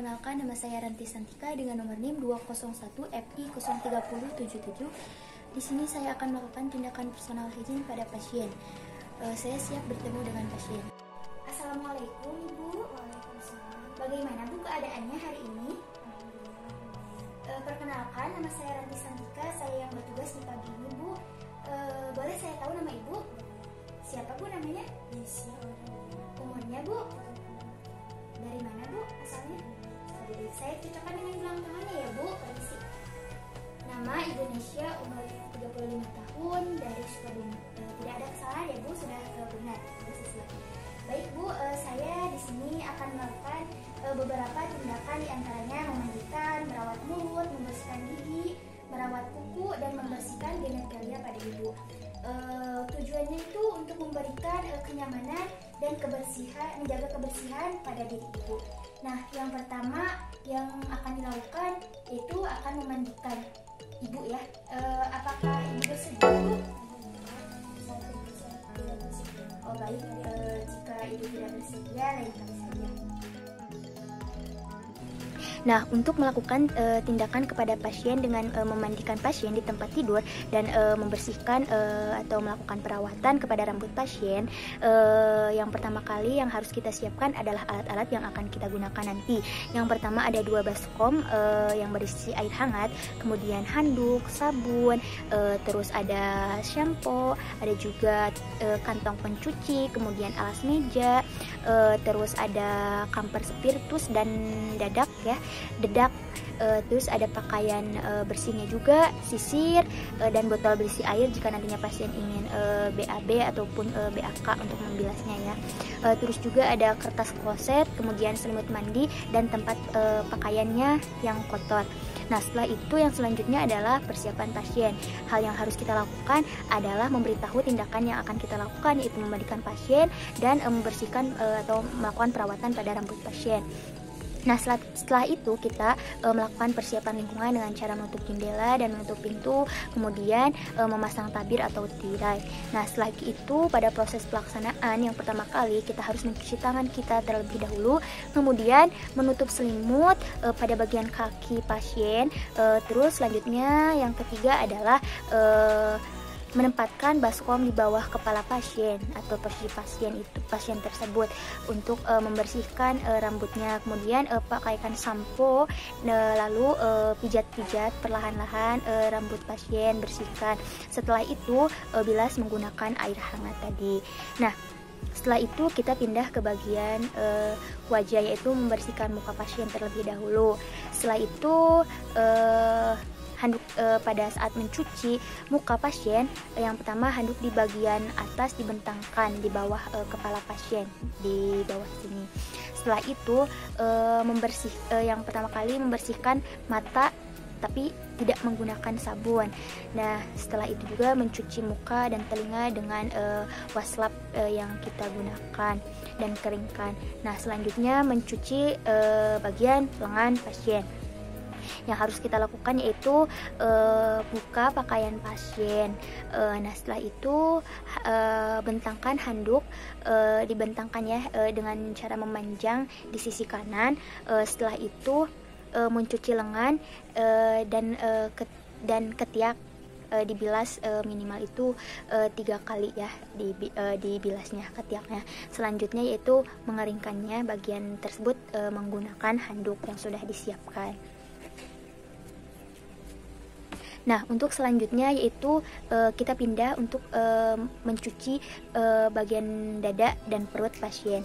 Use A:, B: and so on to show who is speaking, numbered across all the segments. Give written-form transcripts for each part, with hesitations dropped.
A: Perkenalkan, nama saya Ranti Santika dengan nomor NIM 201 FI 03077. Di sini saya akan melakukan tindakan personal hygiene pada pasien. Saya siap bertemu dengan pasien. Assalamualaikum Ibu.
B: Waalaikumsalam.
A: Bagaimana Bu keadaannya hari ini? Perkenalkan, nama saya Ranti Santika. Saya yang bertugas di pagi ini Bu. Boleh saya tahu nama Ibu? Siapa Bu namanya?
B: Desy.
A: Umurnya Bu? Dari mana Bu asalnya? Saya cocokkan dengan gelang tangannya ya Bu. Permisi. Nama Indonesia, umur 35 tahun, dari Sukabumi. Tidak ada kesalahan ya Bu, sudah benar, sudah sesuai. Baik Bu, saya di sini akan melakukan beberapa tindakan, diantaranya memandikan, merawat mulut, membersihkan gigi, merawat kuku, dan membersihkan genitalia pada Ibu. Tujuannya itu untuk memberikan kenyamanan dan kebersihan, menjaga kebersihan pada diri Ibu. Nah, yang pertama yang akan dilakukan itu akan memandikan Ibu ya. Apakah Ibu bersedia Bu? Oh baik, jika Ibu tidak bersedia, lain kali saja. Nah, untuk melakukan tindakan kepada pasien dengan memandikan pasien di tempat tidur dan membersihkan atau melakukan perawatan kepada rambut pasien, yang pertama kali yang harus kita siapkan adalah alat-alat yang akan kita gunakan nanti. Yang pertama ada 2 baskom yang berisi air hangat, kemudian handuk, sabun, terus ada shampoo, ada juga kantong pencuci, kemudian alas meja, terus ada kamper spiritus dan dedak, terus ada pakaian bersihnya juga, sisir, dan botol berisi air jika nantinya pasien ingin BAB ataupun BAK untuk membilasnya ya. Terus juga ada kertas kloset, kemudian selimut mandi dan tempat pakaiannya yang kotor. Nah, setelah itu yang selanjutnya adalah persiapan pasien. Hal yang harus kita lakukan adalah memberitahu tindakan yang akan kita lakukan, yaitu memandikan pasien dan membersihkan atau melakukan perawatan pada rambut pasien. Nah, setelah itu kita melakukan persiapan lingkungan dengan cara menutup jendela dan menutup pintu, kemudian memasang tabir atau tirai. Nah, setelah itu pada proses pelaksanaan yang pertama kali kita harus mencuci tangan kita terlebih dahulu, kemudian menutup selimut pada bagian kaki pasien. Terus selanjutnya yang ketiga adalah menempatkan baskom di bawah kepala pasien atau posisi pasien tersebut untuk membersihkan rambutnya. Kemudian pakaikan sampo, lalu pijat-pijat perlahan-lahan rambut pasien, bersihkan. Setelah itu bilas menggunakan air hangat tadi. Nah, setelah itu kita pindah ke bagian wajah, yaitu membersihkan muka pasien terlebih dahulu. Setelah itu handuk pada saat mencuci muka pasien, yang pertama handuk di bagian atas dibentangkan di bawah kepala pasien, di bawah sini. Setelah itu yang pertama kali membersihkan mata tapi tidak menggunakan sabun. Nah, setelah itu juga mencuci muka dan telinga dengan waslap yang kita gunakan dan keringkan. Nah, selanjutnya mencuci bagian lengan pasien. Yang harus kita lakukan yaitu buka pakaian pasien. Nah, setelah itu bentangkan handuk, dibentangkan ya dengan cara memanjang di sisi kanan. Setelah itu mencuci lengan dan ketiak dibilas minimal itu 3 kali ya dibilasnya ketiaknya. Selanjutnya yaitu mengeringkannya bagian tersebut menggunakan handuk yang sudah disiapkan. Nah, untuk selanjutnya yaitu kita pindah untuk mencuci bagian dada dan perut pasien.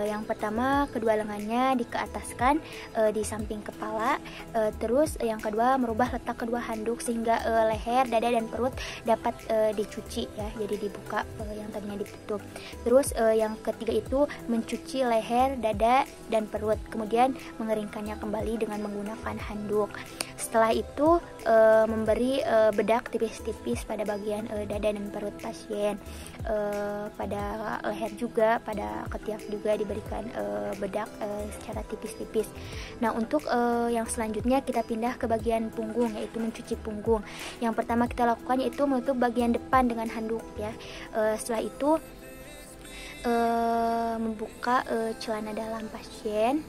A: Yang pertama, kedua lengannya dikeataskan di samping kepala. Terus yang kedua, merubah letak kedua handuk sehingga leher, dada, dan perut dapat dicuci ya, jadi dibuka yang tadinya ditutup. Terus yang ketiga itu mencuci leher, dada, dan perut, kemudian mengeringkannya kembali dengan menggunakan handuk. Setelah itu memberi bedak tipis-tipis pada bagian dada dan perut pasien, pada leher juga, pada ketiak juga diberikan bedak secara tipis-tipis. Nah, untuk yang selanjutnya kita pindah ke bagian punggung, yaitu mencuci punggung. Yang pertama kita lakukan yaitu menutup bagian depan dengan handuk ya. Setelah itu membuka celana dalam pasien.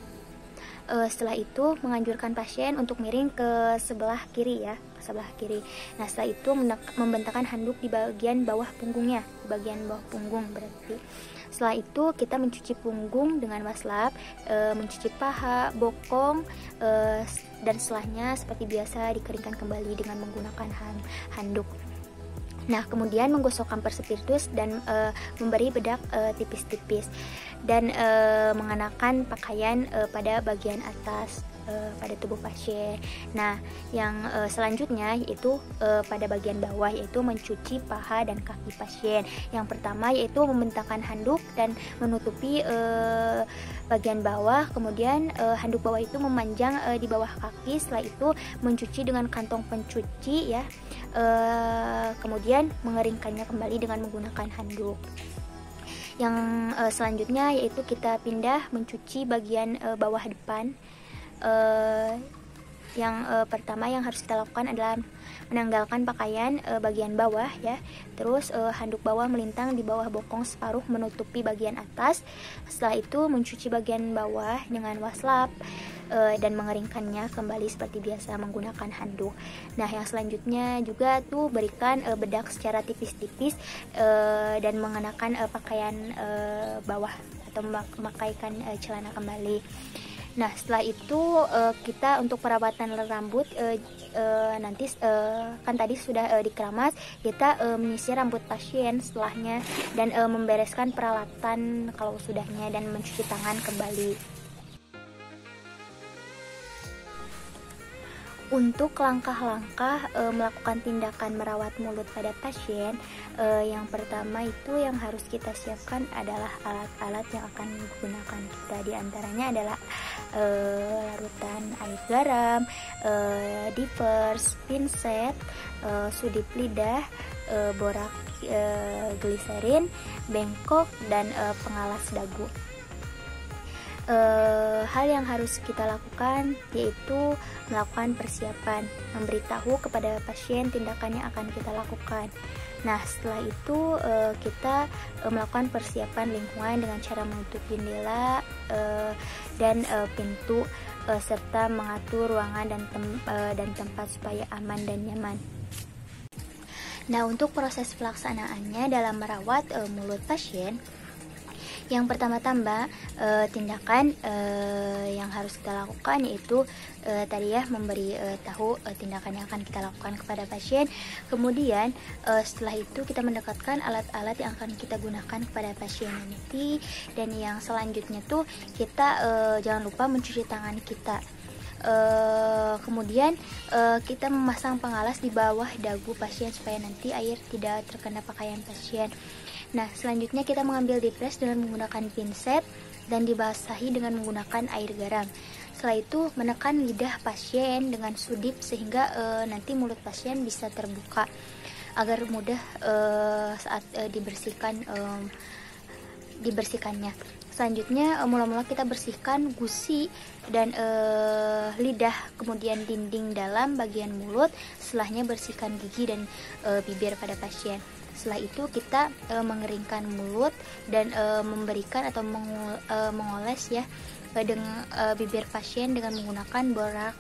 A: Setelah itu menganjurkan pasien untuk miring ke sebelah kiri ya, ke sebelah kiri. Nah, setelah itu membentangkan handuk di bagian bawah punggungnya, bagian bawah punggung berarti. Setelah itu kita mencuci punggung dengan waslap, mencuci paha, bokong, dan setelahnya seperti biasa dikeringkan kembali dengan menggunakan handuk. Nah, kemudian menggosokkan persepirtus dan memberi bedak tipis-tipis dan mengenakan pakaian pada bagian atas pada tubuh pasien. Nah, yang selanjutnya yaitu pada bagian bawah, yaitu mencuci paha dan kaki pasien. Yang pertama yaitu membentangkan handuk dan menutupi bagian bawah, kemudian handuk bawah itu memanjang di bawah kaki. Setelah itu mencuci dengan kantong pencuci ya, kemudian mengeringkannya kembali dengan menggunakan handuk. Yang selanjutnya yaitu kita pindah mencuci bagian bawah depan. Yang pertama yang harus kita lakukan adalah menanggalkan pakaian bagian bawah ya. Terus handuk bawah melintang di bawah bokong separuh menutupi bagian atas. Setelah itu mencuci bagian bawah dengan waslap dan mengeringkannya kembali seperti biasa menggunakan handuk. Nah, yang selanjutnya juga tuh berikan bedak secara tipis-tipis dan mengenakan pakaian bawah atau memakaikan celana kembali. Nah, setelah itu kita untuk perawatan rambut nanti kan tadi sudah dikeramas, kita menyisir rambut pasien setelahnya dan membereskan peralatan kalau sudahnya dan mencuci tangan kembali. Untuk langkah-langkah melakukan tindakan merawat mulut pada pasien, yang pertama itu yang harus kita siapkan adalah alat-alat yang akan digunakan kita. Di antaranya adalah larutan air garam, diapers, pinset, sudip lidah, borak gliserin, bengkok, dan pengalas dagu. Hal yang harus kita lakukan yaitu melakukan persiapan, memberitahu kepada pasien tindakan yang akan kita lakukan. Nah, setelah itu kita melakukan persiapan lingkungan dengan cara menutup jendela dan pintu serta mengatur ruangan dan tempat supaya aman dan nyaman. Nah, untuk proses pelaksanaannya dalam merawat mulut pasien, yang pertama-tama tindakan yang harus kita lakukan yaitu tadi ya, memberi tahu tindakan yang akan kita lakukan kepada pasien. Kemudian setelah itu kita mendekatkan alat-alat yang akan kita gunakan kepada pasien nanti. Dan yang selanjutnya tuh kita jangan lupa mencuci tangan kita. Kemudian kita memasang pengalas di bawah dagu pasien supaya nanti air tidak terkena pakaian pasien. Nah, selanjutnya kita mengambil diapers dengan menggunakan pinset dan dibasahi dengan menggunakan air garam. Setelah itu menekan lidah pasien dengan sudip sehingga nanti mulut pasien bisa terbuka agar mudah saat dibersihkannya. Selanjutnya mula-mula kita bersihkan gusi dan lidah, kemudian dinding dalam bagian mulut. Setelahnya bersihkan gigi dan bibir pada pasien. Setelah itu kita mengeringkan mulut dan memberikan atau mengoles ya dengan bibir pasien dengan menggunakan borak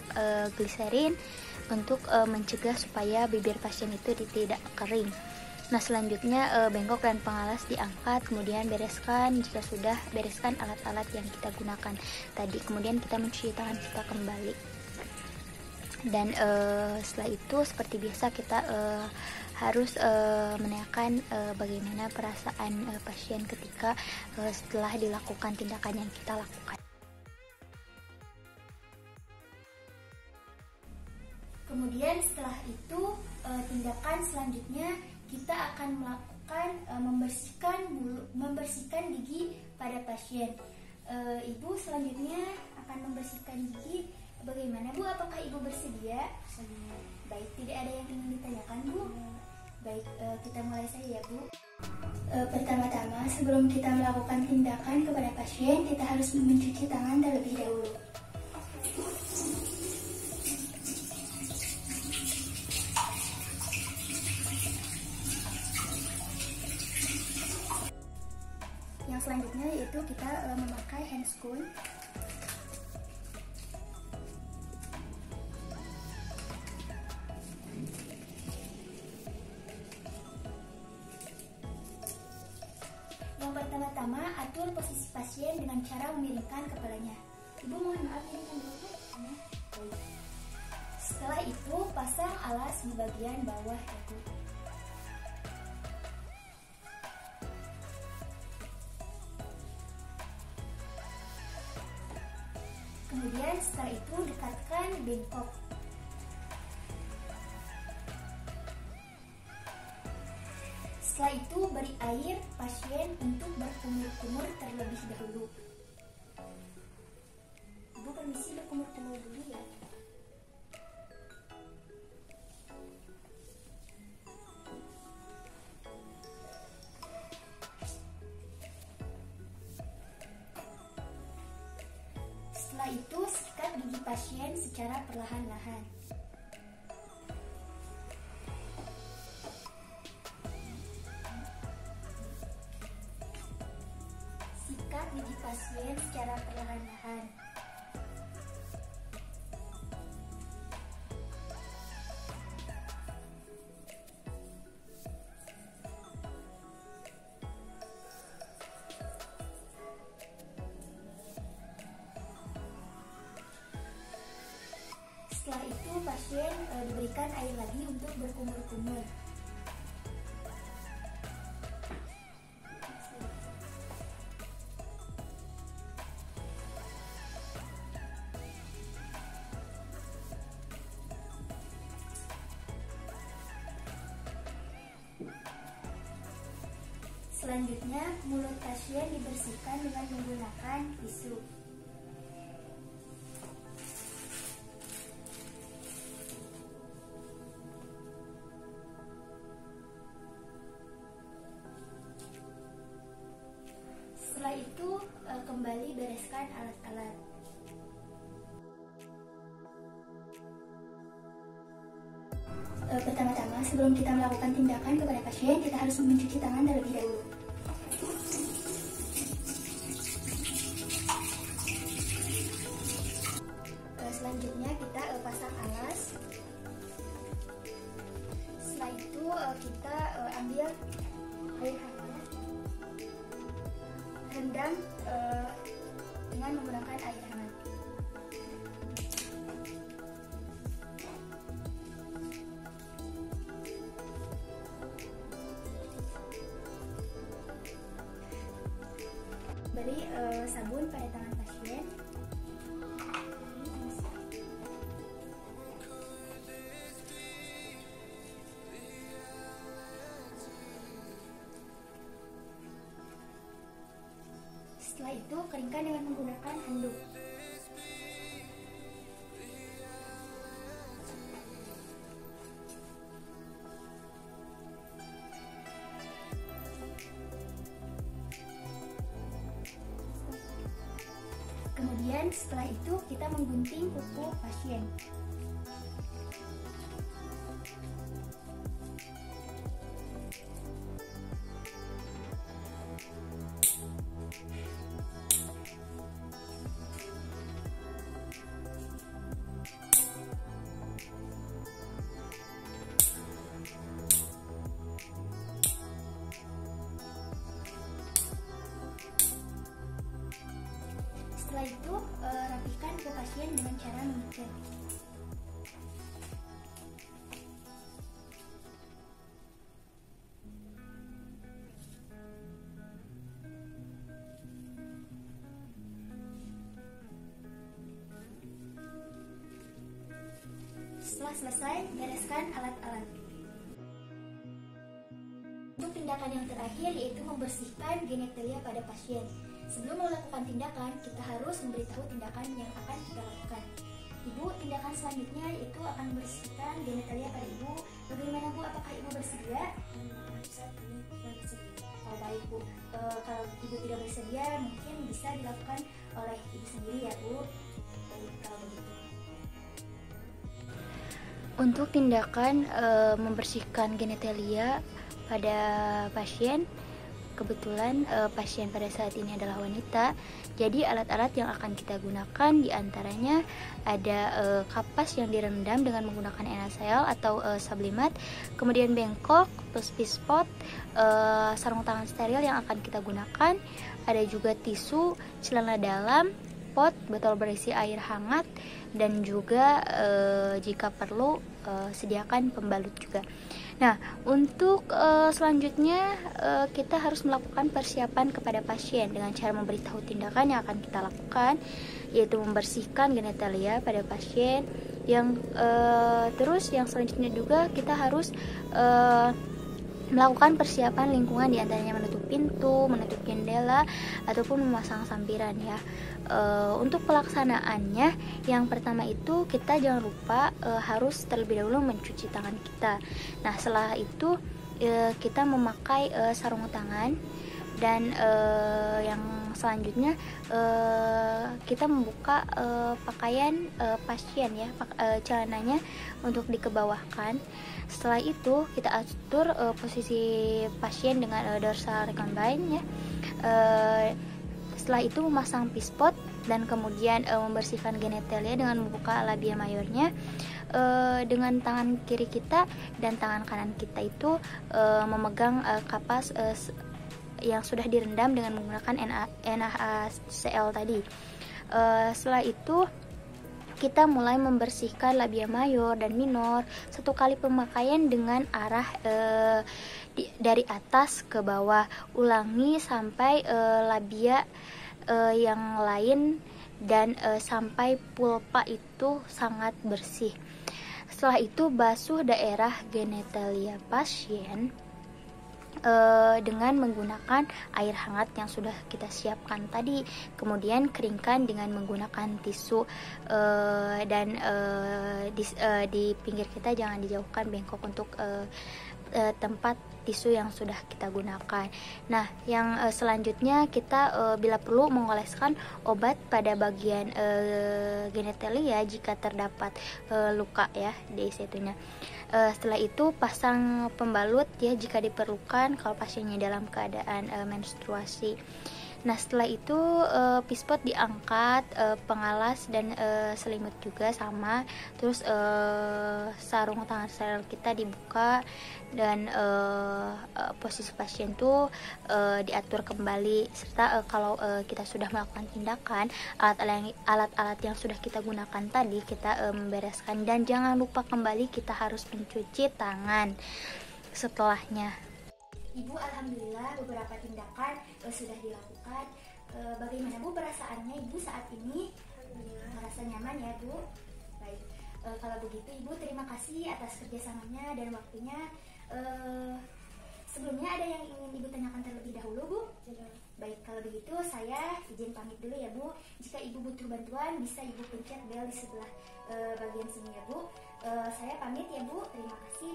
A: gliserin untuk mencegah supaya bibir pasien itu tidak kering. Nah, selanjutnya bengkok dan pengalas diangkat, kemudian bereskan, jika sudah bereskan alat-alat yang kita gunakan tadi, kemudian kita mencuci tangan kita kembali. Dan setelah itu seperti biasa kita harus menanyakan bagaimana perasaan pasien ketika setelah dilakukan tindakan yang kita lakukan. Kemudian setelah itu tindakan selanjutnya kita akan melakukan membersihkan gigi pada pasien. Ibu selanjutnya akan membersihkan gigi. Bagaimana Bu? Apakah Ibu bersedia? Baik, tidak ada yang ingin ditanyakan Bu? Baik, kita mulai saja ya Bu. Pertama-tama sebelum kita melakukan tindakan kepada pasien, kita harus mencuci tangan terlebih dahulu. Yang selanjutnya yaitu kita memakai handscoon. Pertama-tama, atur posisi pasien dengan cara memiringkan kepalanya. Ibu mohon maaf, ini kan dulu. Setelah itu, pasang alas di bagian bawah dagu. Kemudian setelah itu dekatkan bengkok. Setelah itu beri air pasien untuk berkumur-kumur terlebih dahulu. Ibu permisi berkumur-kumur dulu ya. Setelah itu sikat gigi pasien secara perlahan-lahan. Sikat gigi pasien secara perlahan-lahan. Setelah itu pasien diberikan air lagi untuk berkumur-kumur. Selanjutnya, mulut pasien dibersihkan dengan menggunakan tisu. Setelah itu, kembali bereskan alat-alat. Pertama-tama, sebelum kita melakukan tindakan kepada pasien, kita harus mencuci tangan terlebih dahulu. Selanjutnya kita pasang alas. Setelah itu kita ambil air hangat, rendam dengan menggunakan air hangat. Beri sabun pada tangan pasien. Setelah itu keringkan dengan menggunakan handuk. Kemudian setelah itu kita menggunting kuku pasien. Setelah itu, rapikan kuku pasien dengan cara mengikat. Setelah selesai, bereskan alat-alat. Untuk tindakan yang terakhir yaitu membersihkan genitalia pada pasien. Sebelum melakukan tindakan, kita harus memberitahu tindakan yang akan kita lakukan. Ibu, tindakan selanjutnya yaitu akan membersihkan genitalia pada ibu. Bagaimana Bu? Apakah ibu bersedia? Oh baik Bu, kalau ibu tidak bersedia mungkin bisa dilakukan oleh ibu sendiri ya Bu. Baik, kalau begitu. Untuk tindakan membersihkan genitalia pada pasien, kebetulan pasien pada saat ini adalah wanita. Jadi alat-alat yang akan kita gunakan diantaranya ada kapas yang direndam dengan menggunakan NaCl atau sublimat, kemudian bengkok, plus pispot, sarung tangan steril yang akan kita gunakan, ada juga tisu, celana dalam, pot, botol berisi air hangat, dan juga jika perlu sediakan pembalut juga. Nah, untuk selanjutnya kita harus melakukan persiapan kepada pasien dengan cara memberitahu tindakan yang akan kita lakukan, yaitu membersihkan genitalia pada pasien. Yang terus yang selanjutnya juga kita harus melakukan persiapan lingkungan, diantaranya menutup pintu, menutup jendela, ataupun memasang sampiran ya. Untuk pelaksanaannya, yang pertama itu kita jangan lupa harus terlebih dahulu mencuci tangan kita. Nah, setelah itu kita memakai sarung tangan, dan yang selanjutnya kita membuka pakaian pasien ya, celananya untuk dikebawahkan. Setelah itu kita atur posisi pasien dengan dorsal recline ya. Setelah itu memasang pispot dan kemudian membersihkan genitalia dengan membuka labia mayornya dengan tangan kiri kita, dan tangan kanan kita itu memegang kapas yang sudah direndam dengan menggunakan NaCl tadi. Setelah itu kita mulai membersihkan labia mayor dan minor satu kali pemakaian dengan arah dari atas ke bawah. Ulangi sampai labia yang lain dan sampai pulpa itu sangat bersih. Setelah itu basuh daerah genitalia pasien dengan menggunakan air hangat yang sudah kita siapkan tadi. Kemudian keringkan dengan menggunakan tisu, dan di pinggir kita jangan dijauhkan bengkok untuk tempat tisu yang sudah kita gunakan. Nah, yang selanjutnya kita bila perlu mengoleskan obat pada bagian genitalia jika terdapat luka ya di situnya. Setelah itu pasang pembalut ya jika diperlukan kalau pasiennya dalam keadaan menstruasi. Nah, setelah itu pispot diangkat, pengalas dan selimut juga sama. Terus sarung tangan steril kita dibuka, dan posisi pasien tuh diatur kembali, serta kalau kita sudah melakukan tindakan, alat-alat yang sudah kita gunakan tadi kita membereskan, dan jangan lupa kembali kita harus mencuci tangan setelahnya.
B: Ibu, alhamdulillah beberapa tindakan sudah dilakukan. Bagaimana Bu perasaannya Ibu saat ini? Merasa nyaman ya Bu? Baik, kalau begitu Ibu terima kasih atas kerjasamanya dan waktunya. Sebelumnya ada yang ingin Ibu tanyakan terlebih dahulu Bu? Baik, kalau begitu saya izin pamit dulu ya Bu. Jika Ibu butuh bantuan bisa Ibu pencet bel di sebelah bagian sini ya Bu. Saya pamit ya Bu, terima kasih.